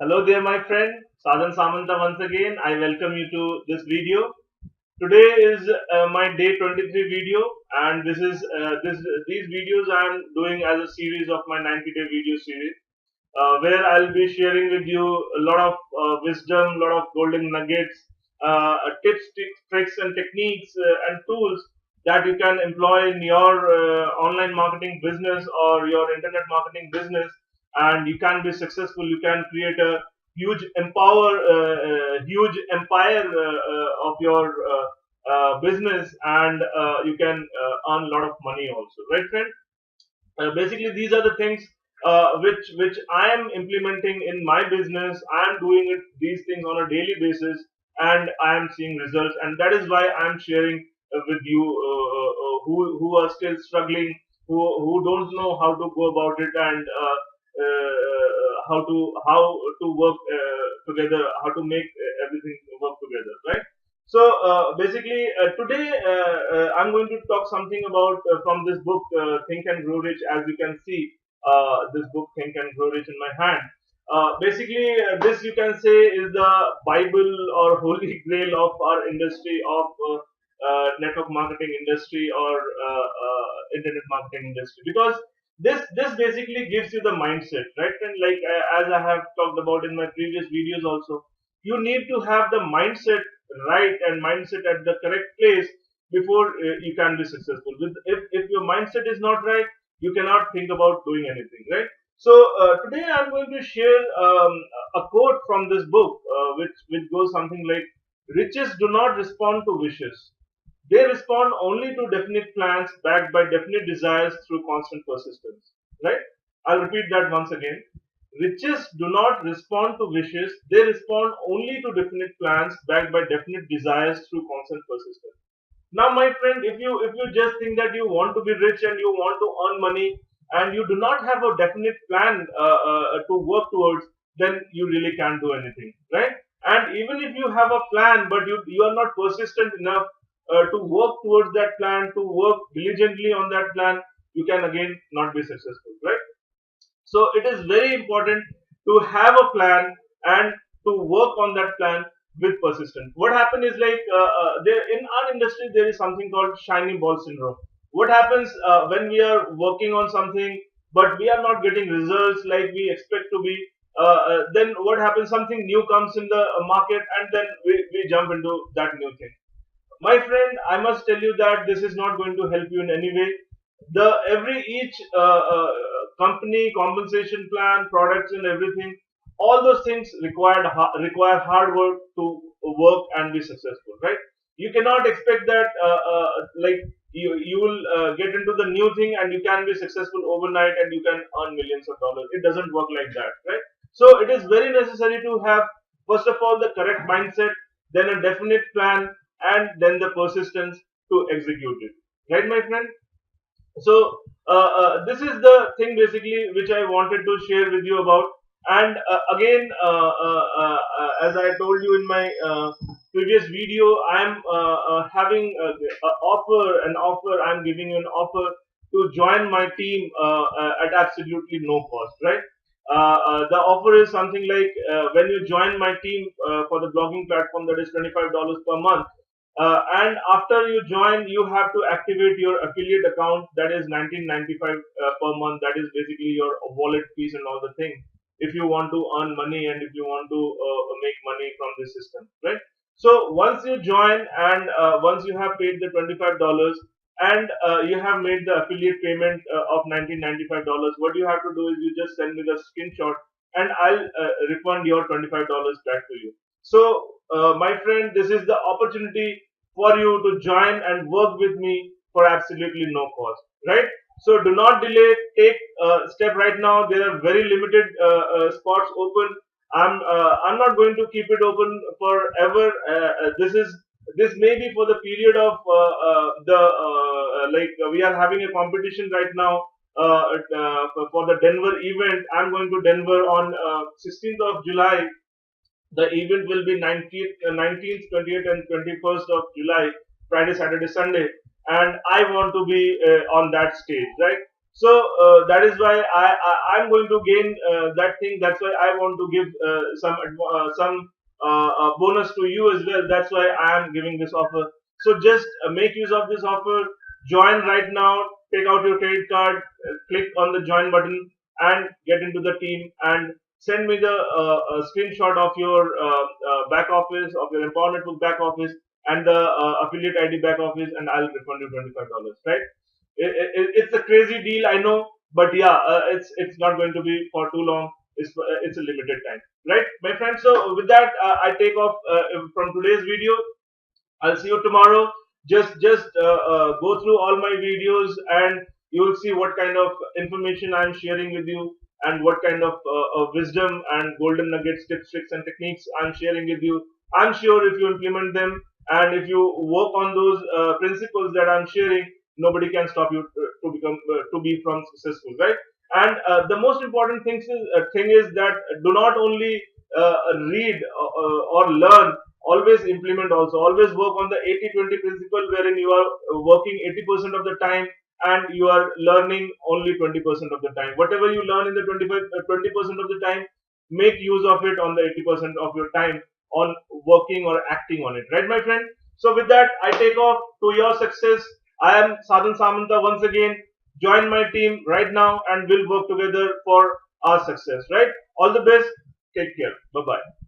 Hello there, my friend. Sadhan Samanta once again. I welcome you to this video. Today is my day 23 video, and these videos I am doing as a series of my 90-day video series, where I'll be sharing with you a lot of wisdom, lot of golden nuggets, tips, tricks, and techniques and tools that you can employ in your online marketing business or your internet marketing business, and you can be successful. You can create a huge empire of your business, and you can earn a lot of money also, right, friend? Basically, these are the things which I am implementing in my business. I am doing these things on a daily basis, and I am seeing results. And that is why I am sharing with you who are still struggling, who don't know how to go about it, and how to work together, how to make everything work together, right? So basically, today I'm going to talk something about from this book, Think and Grow Rich. As you can see, this book, Think and Grow Rich, in my hand. Basically, this you can say is the Bible or holy grail of our industry of network marketing industry or internet marketing industry, because this basically gives you the mindset, right? And like as I have talked about in my previous videos also, you need to have the mindset right and mindset at the correct place before you can be successful. If your mindset is not right, you cannot think about doing anything, right? So today I'm going to share a quote from this book, which goes something like, riches do not respond to wishes, they respond only to definite plans backed by definite desires through constant persistence. Right? I'll repeat that once again. Riches do not respond to wishes, they respond only to definite plans backed by definite desires through constant persistence. Now, my friend, if you just think that you want to be rich and you want to earn money and you do not have a definite plan to work towards, then you really can't do anything, right? And even if you have a plan, but you are not persistent enough to work towards that plan, to work diligently on that plan, you can again not be successful, right? So it is very important to have a plan and to work on that plan with persistence. What happens is like there in our industry there is something called shiny ball syndrome. What happens when we are working on something but we are not getting results like we expect to be? Then what happens? Something new comes in the market, and then we jump into that new thing. My friend, I must tell you that this is not going to help you in any way. The every each company compensation plan, products, and everything, all those things require hard work to work and be successful, right? You cannot expect that like you will get into the new thing and you can be successful overnight and you can earn millions of dollars. It doesn't work like that, right? So it is very necessary to have, first of all, the correct mindset, then a definite plan, and then the persistence to execute it, right, my friend? So this is the thing basically which I wanted to share with you about. And again, as I told you in my previous video, I am having an offer. I am giving you an offer to join my team at absolutely no cost, right? The offer is something like, when you join my team for the blogging platform, that is $25 per month, and after you join, you have to activate your affiliate account, that is 1995 per month. That is basically your wallet fees and all the things. If you want to earn money and if you want to make money from this system, right? So once you join and once you have paid the $25 and you have made the affiliate payment of $1995, what you have to do is you just send me the screenshot and I'll refund your $25 back to you. So, my friend, this is the opportunity for you to join and work with me for absolutely no cost, right? So, do not delay. Take a step right now. There are very limited spots open. I'm not going to keep it open forever. This may be for the period of the like we are having a competition right now for the Denver event. I'm going to Denver on 16th of July. The event will be 19th, 20th, and 21st of July, Friday, Saturday, Sunday, and I want to be on that stage, right? So that is why I'm going to gain that thing. That's why I want to give some bonus to you as well. That's why I am giving this offer. So just make use of this offer. Join right now. Take out your credit card. Click on the join button and get into the team. And send me the screenshot of your back office, of your empowerment book back office, and the affiliate ID back office, and I'll refund you $25. Right? It's a crazy deal, I know, but yeah, it's not going to be for too long. It's a limited time, right, my friends? So with that, I take off from today's video. I'll see you tomorrow. Just go through all my videos, and you'll see what kind of information I'm sharing with you, and what kind of wisdom and golden nuggets, tips, tricks, and techniques I'm sharing with you. I'm sure if you implement them and if you work on those principles that I'm sharing, nobody can stop you to become to be from successful, right? And the most important thing is that do not only read or learn, always implement also. Always work on the 80-20 principle, wherein you are working 80% of the time and you are learning only 20% of the time. Whatever you learn in the 20% of the time, make use of it on the 80% of your time on working or acting on it, right, my friend? So with that, I take off to your success. I am Sadhan Samanta once again. Join my team right now and we'll work together for our success, right? All the best. Take care. Bye bye.